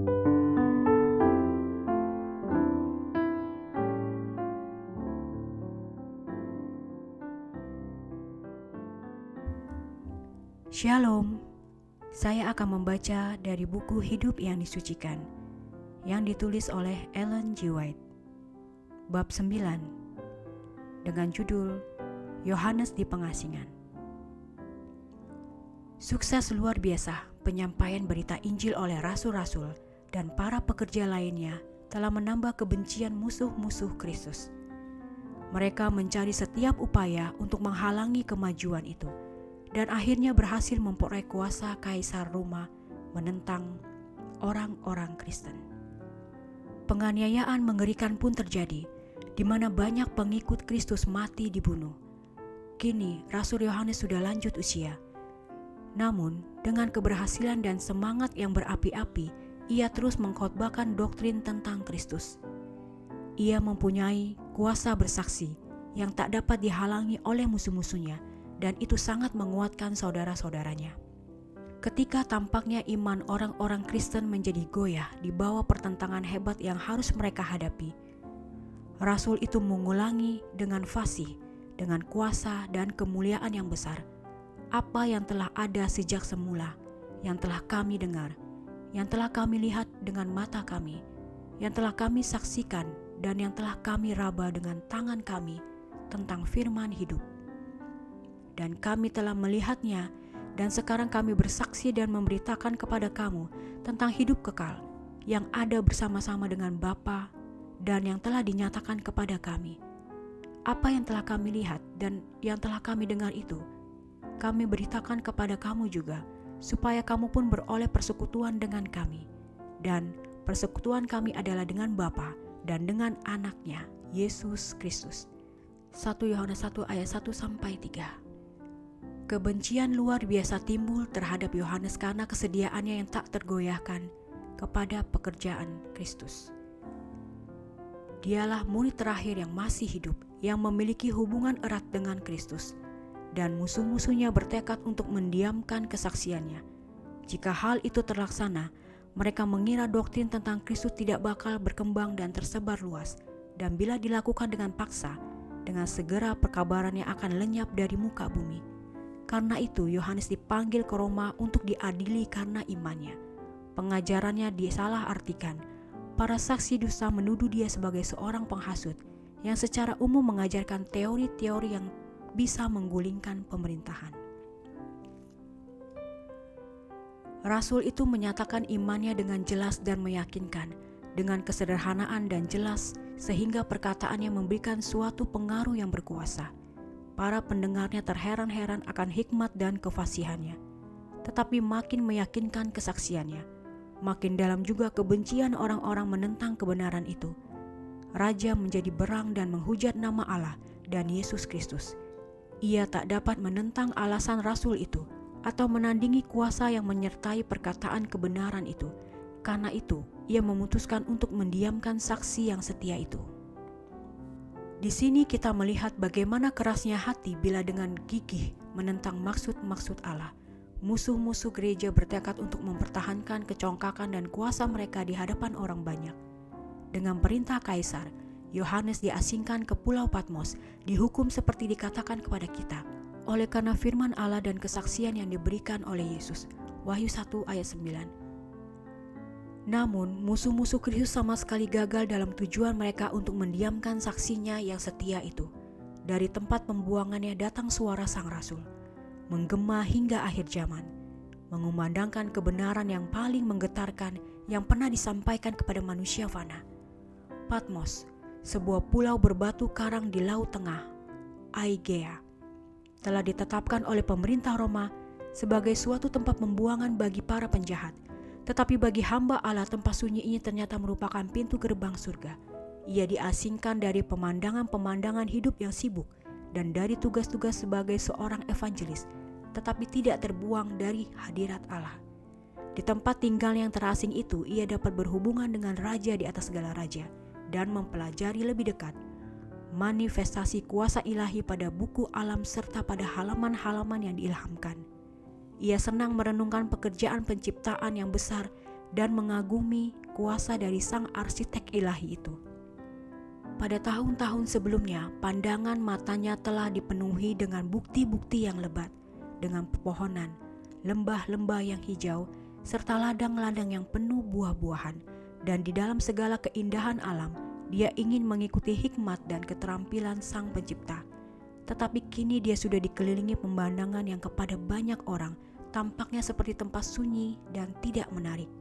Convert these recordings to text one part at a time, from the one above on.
Shalom, saya akan membaca dari buku Hidup yang Disucikan yang ditulis oleh Ellen G. White. Bab 9 dengan judul Yohanes di Pengasingan. Sukses luar biasa penyampaian berita Injil oleh rasul-rasul dan para pekerja lainnya telah menambah kebencian musuh-musuh Kristus. Mereka mencari setiap upaya untuk menghalangi kemajuan itu, dan akhirnya berhasil memperoleh kuasa Kaisar Roma menentang orang-orang Kristen. Penganiayaan mengerikan pun terjadi, di mana banyak pengikut Kristus mati dibunuh. Kini Rasul Yohanes sudah lanjut usia. Namun, dengan keberhasilan dan semangat yang berapi-api, ia terus mengkhotbahkan doktrin tentang Kristus. Ia mempunyai kuasa bersaksi yang tak dapat dihalangi oleh musuh-musuhnya, dan itu sangat menguatkan saudara-saudaranya. Ketika tampaknya iman orang-orang Kristen menjadi goyah di bawah pertentangan hebat yang harus mereka hadapi, Rasul itu mengulangi dengan fasih, dengan kuasa dan kemuliaan yang besar, apa yang telah ada sejak semula, yang telah kami dengar, yang telah kami lihat dengan mata kami, yang telah kami saksikan dan yang telah kami raba dengan tangan kami tentang firman hidup. Dan kami telah melihatnya, dan sekarang kami bersaksi dan memberitakan kepada kamu tentang hidup kekal yang ada bersama-sama dengan Bapa dan yang telah dinyatakan kepada kami. Apa yang telah kami lihat dan yang telah kami dengar itu, kami beritakan kepada kamu juga, supaya kamu pun beroleh persekutuan dengan kami. Dan persekutuan kami adalah dengan Bapa dan dengan Anaknya, Yesus Kristus. 1 Yohanes 1 ayat 1-3. Kebencian luar biasa timbul terhadap Yohanes karena kesediaannya yang tak tergoyahkan kepada pekerjaan Kristus. Dialah murid terakhir yang masih hidup, yang memiliki hubungan erat dengan Kristus, dan musuh-musuhnya bertekad untuk mendiamkan kesaksiannya. Jika hal itu terlaksana, mereka mengira doktrin tentang Kristus tidak bakal berkembang dan tersebar luas, dan bila dilakukan dengan paksa, dengan segera perkabarannya akan lenyap dari muka bumi. Karena itu Yohanes dipanggil ke Roma untuk diadili karena imannya. Pengajarannya disalahartikan. Para saksi dusta menuduh dia sebagai seorang penghasut yang secara umum mengajarkan teori-teori yang bisa menggulingkan pemerintahan. Rasul itu menyatakan imannya dengan jelas dan meyakinkan, dengan kesederhanaan dan jelas, sehingga perkataannya memberikan suatu pengaruh yang berkuasa. Para pendengarnya terheran-heran akan hikmat dan kefasihannya, tetapi makin meyakinkan kesaksiannya, makin dalam juga kebencian orang-orang menentang kebenaran itu. Raja menjadi berang dan menghujat nama Allah dan Yesus Kristus. Ia tak dapat menentang alasan Rasul itu atau menandingi kuasa yang menyertai perkataan kebenaran itu. Karena itu, ia memutuskan untuk mendiamkan saksi yang setia itu. Di sini kita melihat bagaimana kerasnya hati bila dengan gigih menentang maksud-maksud Allah. Musuh-musuh gereja bertekad untuk mempertahankan kecongkakan dan kuasa mereka di hadapan orang banyak. Dengan perintah Kaisar, Yohanes diasingkan ke Pulau Patmos, dihukum seperti dikatakan kepada kita, oleh karena firman Allah dan kesaksian yang diberikan oleh Yesus. Wahyu 1 ayat 9. Namun, musuh-musuh Kristus sama sekali gagal dalam tujuan mereka untuk mendiamkan saksinya yang setia itu. Dari tempat pembuangannya datang suara sang rasul, menggema hingga akhir zaman, mengumandangkan kebenaran yang paling menggetarkan yang pernah disampaikan kepada manusia fana. Patmos, sebuah pulau berbatu karang di Laut Tengah, Aegea, telah ditetapkan oleh pemerintah Roma sebagai suatu tempat pembuangan bagi para penjahat. Tetapi bagi hamba Allah, tempat sunyi ini ternyata merupakan pintu gerbang surga. Ia diasingkan dari pemandangan-pemandangan hidup yang sibuk dan dari tugas-tugas sebagai seorang evangelis, tetapi tidak terbuang dari hadirat Allah. Di tempat tinggal yang terasing itu, ia dapat berhubungan dengan raja di atas segala raja dan mempelajari lebih dekat manifestasi kuasa ilahi pada buku alam serta pada halaman-halaman yang diilhamkan. Ia senang merenungkan pekerjaan penciptaan yang besar dan mengagumi kuasa dari sang arsitek ilahi itu. Pada tahun-tahun sebelumnya, pandangan matanya telah dipenuhi dengan bukti-bukti yang lebat, dengan pepohonan, lembah-lembah yang hijau, serta ladang-ladang yang penuh buah-buahan. Dan di dalam segala keindahan alam, dia ingin mengikuti hikmat dan keterampilan sang pencipta. Tetapi kini dia sudah dikelilingi pemandangan yang kepada banyak orang tampaknya seperti tempat sunyi dan tidak menarik.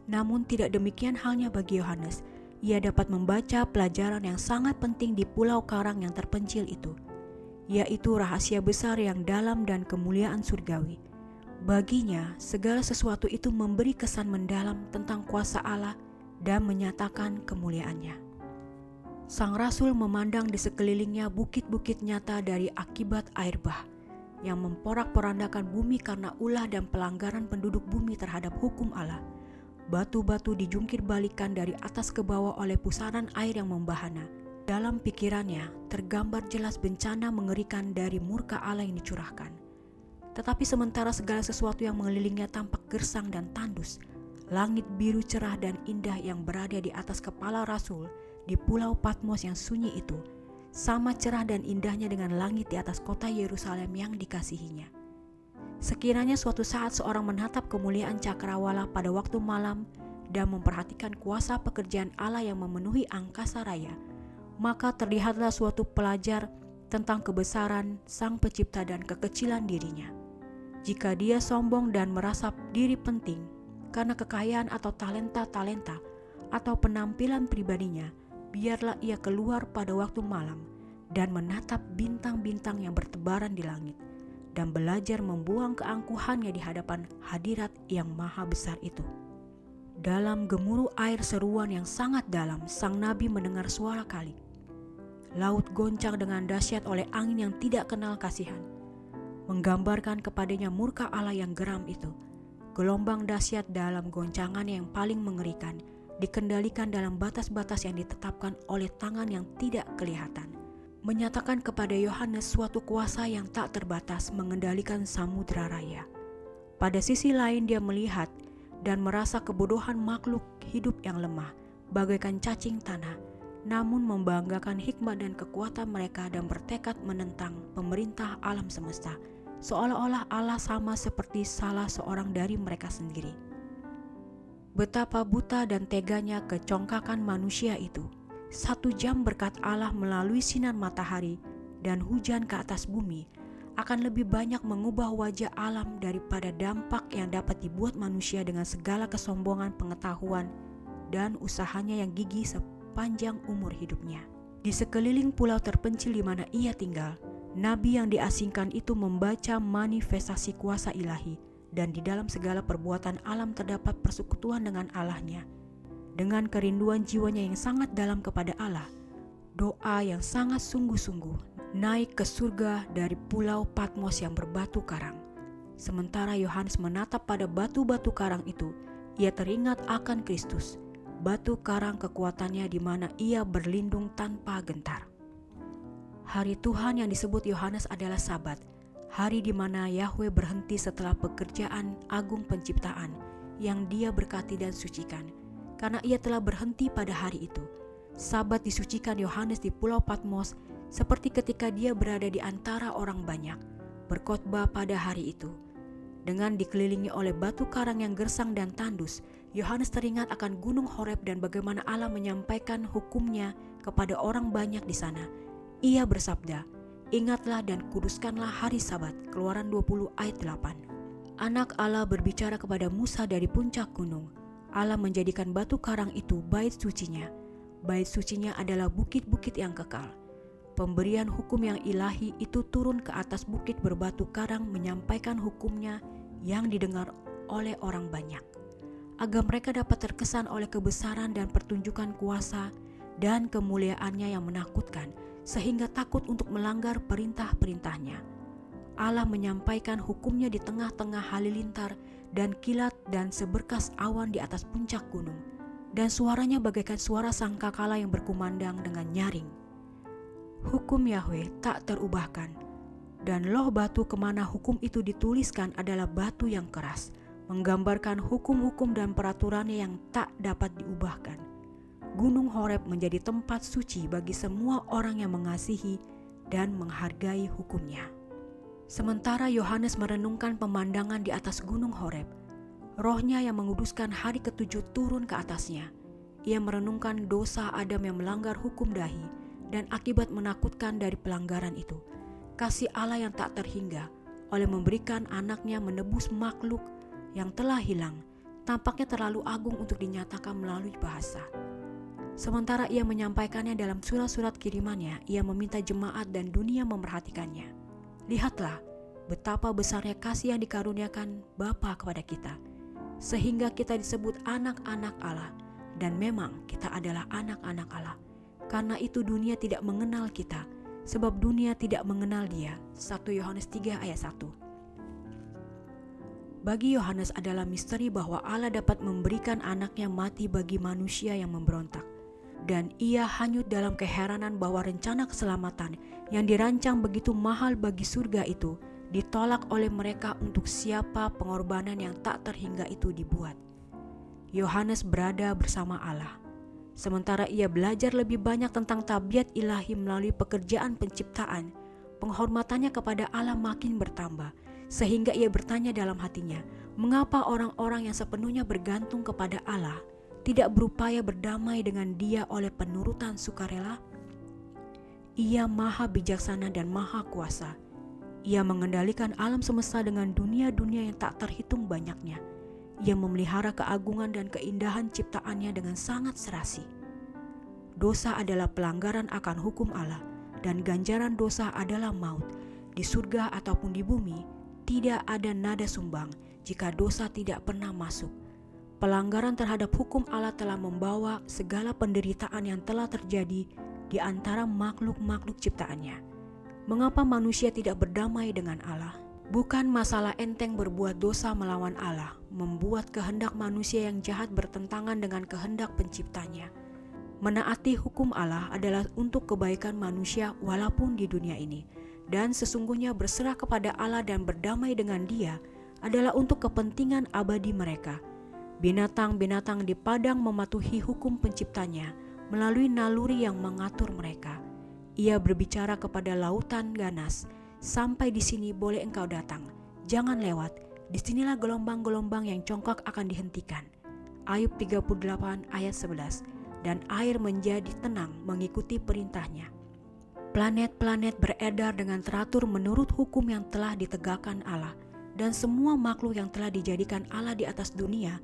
Namun tidak demikian halnya bagi Yohanes. Ia dapat membaca pelajaran yang sangat penting di pulau karang yang terpencil itu, yaitu rahasia besar yang dalam dan kemuliaan surgawi. Baginya, segala sesuatu itu memberi kesan mendalam tentang kuasa Allah dan menyatakan kemuliaannya. Sang Rasul memandang di sekelilingnya bukit-bukit nyata dari akibat air bah yang memporak-porandakan bumi karena ulah dan pelanggaran penduduk bumi terhadap hukum Allah. Batu-batu dijungkir balikan dari atas ke bawah oleh pusaran air yang membahana. Dalam pikirannya tergambar jelas bencana mengerikan dari murka Allah yang dicurahkan. Tetapi sementara segala sesuatu yang mengelilingnya tampak gersang dan tandus, langit biru cerah dan indah yang berada di atas kepala Rasul di pulau Patmos yang sunyi itu, sama cerah dan indahnya dengan langit di atas kota Yerusalem yang dikasihinya. Sekiranya suatu saat seorang menatap kemuliaan cakrawala pada waktu malam dan memperhatikan kuasa pekerjaan Allah yang memenuhi angkasa raya, maka terlihatlah suatu pelajar tentang kebesaran Sang Pencipta dan kekecilan dirinya. Jika dia sombong dan merasa diri penting karena kekayaan atau talenta-talenta atau penampilan pribadinya, biarlah ia keluar pada waktu malam dan menatap bintang-bintang yang bertebaran di langit, dan belajar membuang keangkuhannya di hadapan hadirat yang maha besar itu. Dalam gemuruh air seruan yang sangat dalam, sang nabi mendengar suara kalik. Laut goncang dengan dahsyat oleh angin yang tidak kenal kasihan, menggambarkan kepadanya murka Allah yang geram itu. Gelombang dahsyat dalam goncangannya yang paling mengerikan, dikendalikan dalam batas-batas yang ditetapkan oleh tangan yang tidak kelihatan, menyatakan kepada Yohanes suatu kuasa yang tak terbatas mengendalikan samudra raya. Pada sisi lain dia melihat dan merasa kebodohan makhluk hidup yang lemah, bagaikan cacing tanah, namun membanggakan hikmat dan kekuatan mereka dan bertekad menentang pemerintah alam semesta, seolah-olah Allah sama seperti salah seorang dari mereka sendiri. Betapa buta dan teganya kecongkakan manusia itu. 1 jam berkat Allah melalui sinar matahari dan hujan ke atas bumi akan lebih banyak mengubah wajah alam daripada dampak yang dapat dibuat manusia dengan segala kesombongan pengetahuan dan usahanya yang gigih sepanjang umur hidupnya. Di sekeliling pulau terpencil di mana ia tinggal, nabi yang diasingkan itu membaca manifestasi kuasa ilahi, dan di dalam segala perbuatan alam terdapat persekutuan dengan Allahnya. Dengan kerinduan jiwanya yang sangat dalam kepada Allah, doa yang sangat sungguh-sungguh naik ke surga dari pulau Patmos yang berbatu karang. Sementara Yohanes menatap pada batu-batu karang itu, ia teringat akan Kristus, batu karang kekuatannya di mana ia berlindung tanpa gentar. Hari Tuhan yang disebut Yohanes adalah Sabat, hari di mana Yahweh berhenti setelah pekerjaan agung penciptaan yang dia berkati dan sucikan. Karena ia telah berhenti pada hari itu, Sabat disucikan Yohanes di pulau Patmos seperti ketika dia berada di antara orang banyak, berkhotbah pada hari itu. Dengan dikelilingi oleh batu karang yang gersang dan tandus, Yohanes teringat akan gunung Horeb dan bagaimana Allah menyampaikan hukumnya kepada orang banyak di sana. Ia bersabda, "Ingatlah dan kuduskanlah hari Sabat." Keluaran 20 ayat 8. Anak Allah berbicara kepada Musa dari puncak gunung. Allah menjadikan batu karang itu bait sucinya. Bait sucinya adalah bukit-bukit yang kekal. Pemberian hukum yang ilahi itu turun ke atas bukit berbatu karang menyampaikan hukumnya yang didengar oleh orang banyak, agar mereka dapat terkesan oleh kebesaran dan pertunjukan kuasa dan kemuliaannya yang menakutkan, sehingga takut untuk melanggar perintah-perintahnya. Allah menyampaikan hukumnya di tengah-tengah halilintar dan kilat dan seberkas awan di atas puncak gunung, dan suaranya bagaikan suara sangkakala yang berkumandang dengan nyaring. Hukum Yahweh tak terubahkan, dan loh batu kemana hukum itu dituliskan adalah batu yang keras, menggambarkan hukum-hukum dan peraturannya yang tak dapat diubahkan. Gunung Horeb menjadi tempat suci bagi semua orang yang mengasihi dan menghargai hukumnya. Sementara Yohanes merenungkan pemandangan di atas Gunung Horeb, Rohnya yang menguduskan hari ketujuh turun ke atasnya. Ia merenungkan dosa Adam yang melanggar hukum dahi dan akibat menakutkan dari pelanggaran itu. Kasih Allah yang tak terhingga oleh memberikan anaknya menebus makhluk yang telah hilang tampaknya terlalu agung untuk dinyatakan melalui bahasa. Sementara ia menyampaikannya dalam surat-surat kirimannya, ia meminta jemaat dan dunia memerhatikannya. Lihatlah betapa besarnya kasih yang dikaruniakan Bapa kepada kita, sehingga kita disebut anak-anak Allah, dan memang kita adalah anak-anak Allah. Karena itu dunia tidak mengenal kita, sebab dunia tidak mengenal Dia. 1 Yohanes 3 ayat 1. Bagi Yohanes adalah misteri bahwa Allah dapat memberikan anaknya mati bagi manusia yang memberontak. Dan ia hanyut dalam keheranan bahwa rencana keselamatan yang dirancang begitu mahal bagi surga itu ditolak oleh mereka untuk siapa pengorbanan yang tak terhingga itu dibuat. Yohanes berada bersama Allah. Sementara ia belajar lebih banyak tentang tabiat ilahi melalui pekerjaan penciptaan, penghormatannya kepada Allah makin bertambah, sehingga ia bertanya dalam hatinya, mengapa orang-orang yang sepenuhnya bergantung kepada Allah tidak berupaya berdamai dengan Dia oleh penurutan sukarela? Ia maha bijaksana dan maha kuasa. Ia mengendalikan alam semesta dengan dunia-dunia yang tak terhitung banyaknya. Ia memelihara keagungan dan keindahan ciptaannya dengan sangat serasi. Dosa adalah pelanggaran akan hukum Allah, dan ganjaran dosa adalah maut. Di surga ataupun di bumi, tidak ada nada sumbang jika dosa tidak pernah masuk. Pelanggaran terhadap hukum Allah telah membawa segala penderitaan yang telah terjadi di antara makhluk-makhluk ciptaannya. Mengapa manusia tidak berdamai dengan Allah? Bukan masalah enteng berbuat dosa melawan Allah, membuat kehendak manusia yang jahat bertentangan dengan kehendak penciptanya. Menaati hukum Allah adalah untuk kebaikan manusia walaupun di dunia ini. Dan sesungguhnya berserah kepada Allah dan berdamai dengan Dia adalah untuk kepentingan abadi mereka. Binatang-binatang di padang mematuhi hukum penciptanya melalui naluri yang mengatur mereka. Ia berbicara kepada lautan ganas, sampai di sini boleh engkau datang, jangan lewat, disinilah gelombang-gelombang yang congkak akan dihentikan. Ayub 38 ayat 11. Dan air menjadi tenang mengikuti perintahnya. Planet-planet beredar dengan teratur menurut hukum yang telah ditegakkan Allah, dan semua makhluk yang telah dijadikan Allah di atas dunia,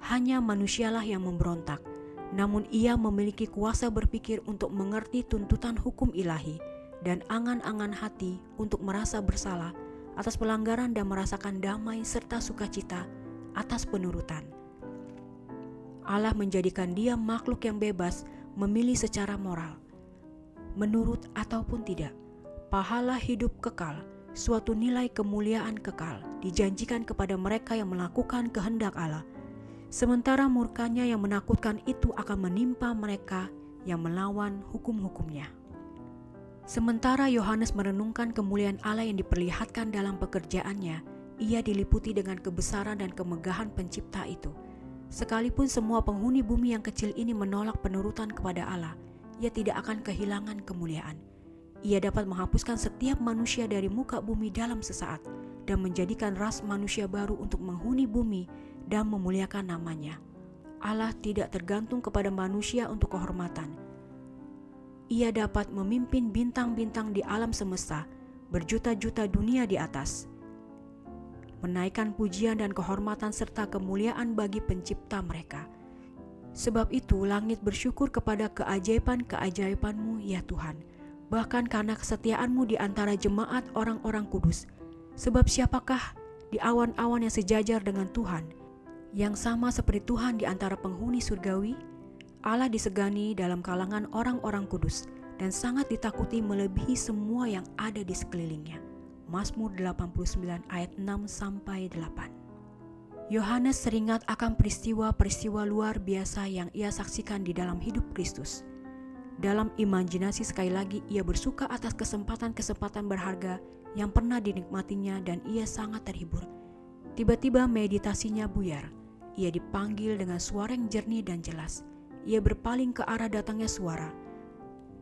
hanya manusialah yang memberontak. Namun ia memiliki kuasa berpikir untuk mengerti tuntutan hukum ilahi dan angan-angan hati untuk merasa bersalah atas pelanggaran dan merasakan damai serta sukacita atas penurutan. Allah menjadikan dia makhluk yang bebas memilih secara moral, menurut ataupun tidak. Pahala hidup kekal, suatu nilai kemuliaan kekal dijanjikan kepada mereka yang melakukan kehendak Allah. Sementara murkanya yang menakutkan itu akan menimpa mereka yang melawan hukum-hukumnya. Sementara Yohanes merenungkan kemuliaan Allah yang diperlihatkan dalam pekerjaannya, ia diliputi dengan kebesaran dan kemegahan pencipta itu. Sekalipun semua penghuni bumi yang kecil ini menolak penurutan kepada Allah, ia tidak akan kehilangan kemuliaan. Ia dapat menghapuskan setiap manusia dari muka bumi dalam sesaat dan menjadikan ras manusia baru untuk menghuni bumi dan memuliakan namanya. Allah tidak tergantung kepada manusia untuk kehormatan. Ia dapat memimpin bintang-bintang di alam semesta, berjuta-juta dunia di atas, menaikkan pujian dan kehormatan serta kemuliaan bagi pencipta mereka. Sebab itu langit bersyukur kepada keajaiban-keajaiban-Mu ya Tuhan, bahkan karena kesetiaan-Mu di antara jemaat orang-orang kudus. Sebab siapakah di awan-awan yang sejajar dengan Tuhan, yang sama seperti Tuhan di antara penghuni surgawi? Allah disegani dalam kalangan orang-orang kudus dan sangat ditakuti melebihi semua yang ada di sekelilingnya. Mazmur 89 ayat 6-8. Yohanes teringat akan peristiwa-peristiwa luar biasa yang ia saksikan di dalam hidup Kristus. Dalam imajinasi sekali lagi ia bersuka atas kesempatan-kesempatan berharga yang pernah dinikmatinya dan ia sangat terhibur. Tiba-tiba meditasinya buyar. Ia dipanggil dengan suara yang jernih dan jelas. Ia berpaling ke arah datangnya suara.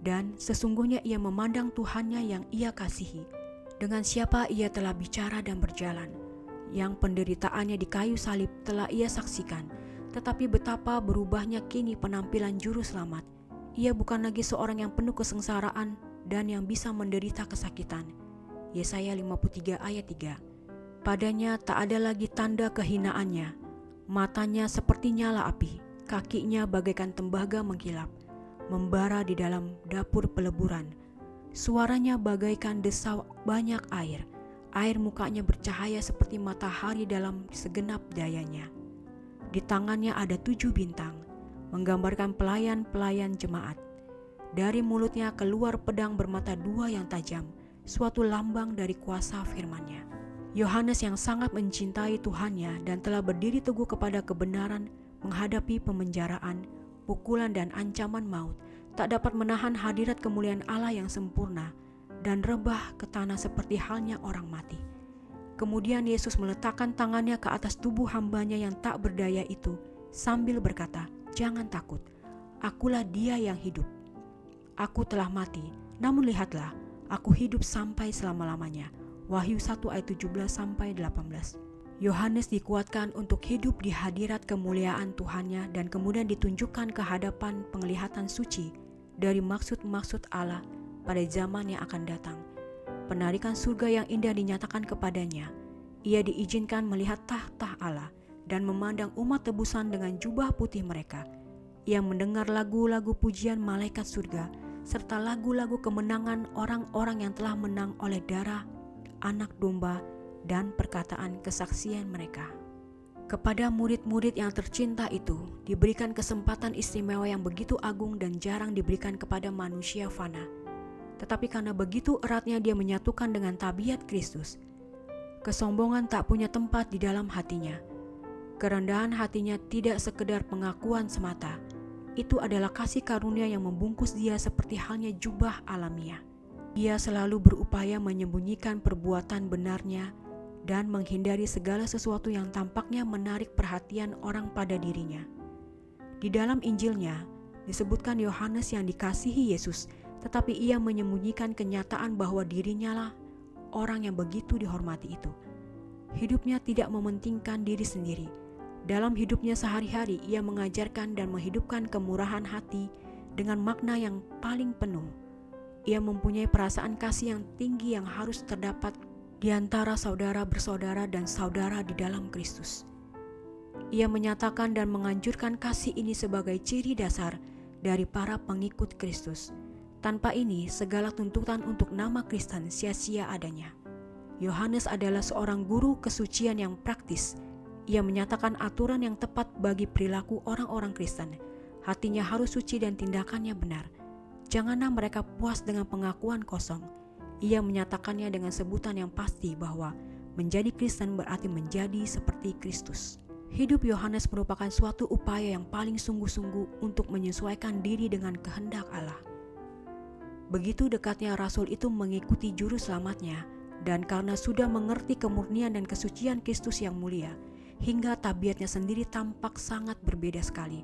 Dan sesungguhnya ia memandang Tuhannya yang ia kasihi. Dengan siapa ia telah bicara dan berjalan. Yang penderitaannya di kayu salib telah ia saksikan. Tetapi betapa berubahnya kini penampilan juru selamat. Ia bukan lagi seorang yang penuh kesengsaraan dan yang bisa menderita kesakitan. Yesaya 53 ayat 3. Padanya tak ada lagi tanda kehinaannya. Matanya seperti nyala api, kakinya bagaikan tembaga mengkilap, membara di dalam dapur peleburan. Suaranya bagaikan desau banyak air. Air mukanya bercahaya seperti matahari dalam segenap dayanya. Di tangannya ada 7 bintang, menggambarkan pelayan-pelayan jemaat. Dari mulutnya keluar pedang bermata 2 yang tajam, suatu lambang dari kuasa firman-Nya. Yohanes yang sangat mencintai Tuhannya dan telah berdiri teguh kepada kebenaran menghadapi pemenjaraan, pukulan dan ancaman maut, tak dapat menahan hadirat kemuliaan Allah yang sempurna dan rebah ke tanah seperti halnya orang mati. Kemudian Yesus meletakkan tangannya ke atas tubuh hambanya yang tak berdaya itu sambil berkata, "Jangan takut, akulah Dia yang hidup. Aku telah mati, namun lihatlah, aku hidup sampai selama-lamanya." Wahyu 1 ayat 17-18. Yohanes dikuatkan untuk hidup di hadirat kemuliaan Tuhannya dan kemudian ditunjukkan ke hadapan penglihatan suci dari maksud-maksud Allah pada zaman yang akan datang. Penarikan surga yang indah dinyatakan kepadanya. Ia diizinkan melihat tahta Allah dan memandang umat tebusan dengan jubah putih mereka. Ia mendengar lagu-lagu pujian malaikat surga serta lagu-lagu kemenangan orang-orang yang telah menang oleh darah Anak Domba dan perkataan kesaksian mereka. Kepada murid-murid yang tercinta itu diberikan kesempatan istimewa yang begitu agung dan jarang diberikan kepada manusia fana. Tetapi karena begitu eratnya dia menyatukan dengan tabiat Kristus, kesombongan tak punya tempat di dalam hatinya. Kerendahan hatinya tidak sekedar pengakuan semata. Itu adalah kasih karunia yang membungkus dia seperti halnya jubah alamiah. Ia selalu berupaya menyembunyikan perbuatan benarnya dan menghindari segala sesuatu yang tampaknya menarik perhatian orang pada dirinya. Di dalam Injilnya disebutkan Yohanes yang dikasihi Yesus, tetapi ia menyembunyikan kenyataan bahwa dirinya lah orang yang begitu dihormati itu. Hidupnya tidak mementingkan diri sendiri. Dalam hidupnya sehari-hari ia mengajarkan dan menghidupkan kemurahan hati dengan makna yang paling penuh. Ia mempunyai perasaan kasih yang tinggi yang harus terdapat di antara saudara bersaudara dan saudara di dalam Kristus. Ia menyatakan dan menganjurkan kasih ini sebagai ciri dasar dari para pengikut Kristus. Tanpa ini, segala tuntutan untuk nama Kristen sia-sia adanya. Yohanes adalah seorang guru kesucian yang praktis. Ia menyatakan aturan yang tepat bagi perilaku orang-orang Kristen. Hatinya harus suci dan tindakannya benar. Janganlah mereka puas dengan pengakuan kosong. Ia menyatakannya dengan sebutan yang pasti bahwa menjadi Kristen berarti menjadi seperti Kristus. Hidup Yohanes merupakan suatu upaya yang paling sungguh-sungguh untuk menyesuaikan diri dengan kehendak Allah. Begitu dekatnya Rasul itu mengikuti juru selamatnya, dan karena sudah mengerti kemurnian dan kesucian Kristus yang mulia, hingga tabiatnya sendiri tampak sangat berbeda sekali.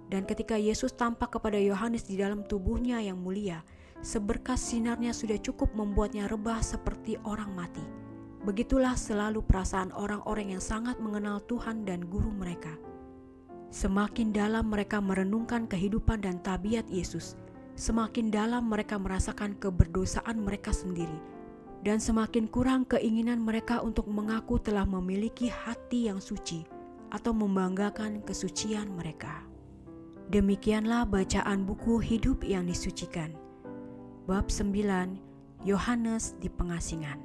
Dan ketika Yesus tampak kepada Yohanes di dalam tubuhnya yang mulia, seberkas sinarnya sudah cukup membuatnya rebah seperti orang mati. Begitulah selalu perasaan orang-orang yang sangat mengenal Tuhan dan guru mereka. Semakin dalam mereka merenungkan kehidupan dan tabiat Yesus, semakin dalam mereka merasakan keberdosaan mereka sendiri, dan semakin kurang keinginan mereka untuk mengaku telah memiliki hati yang suci atau membanggakan kesucian mereka. Demikianlah bacaan buku hidup yang disucikan. Bab 9, Yohanes di pengasingan.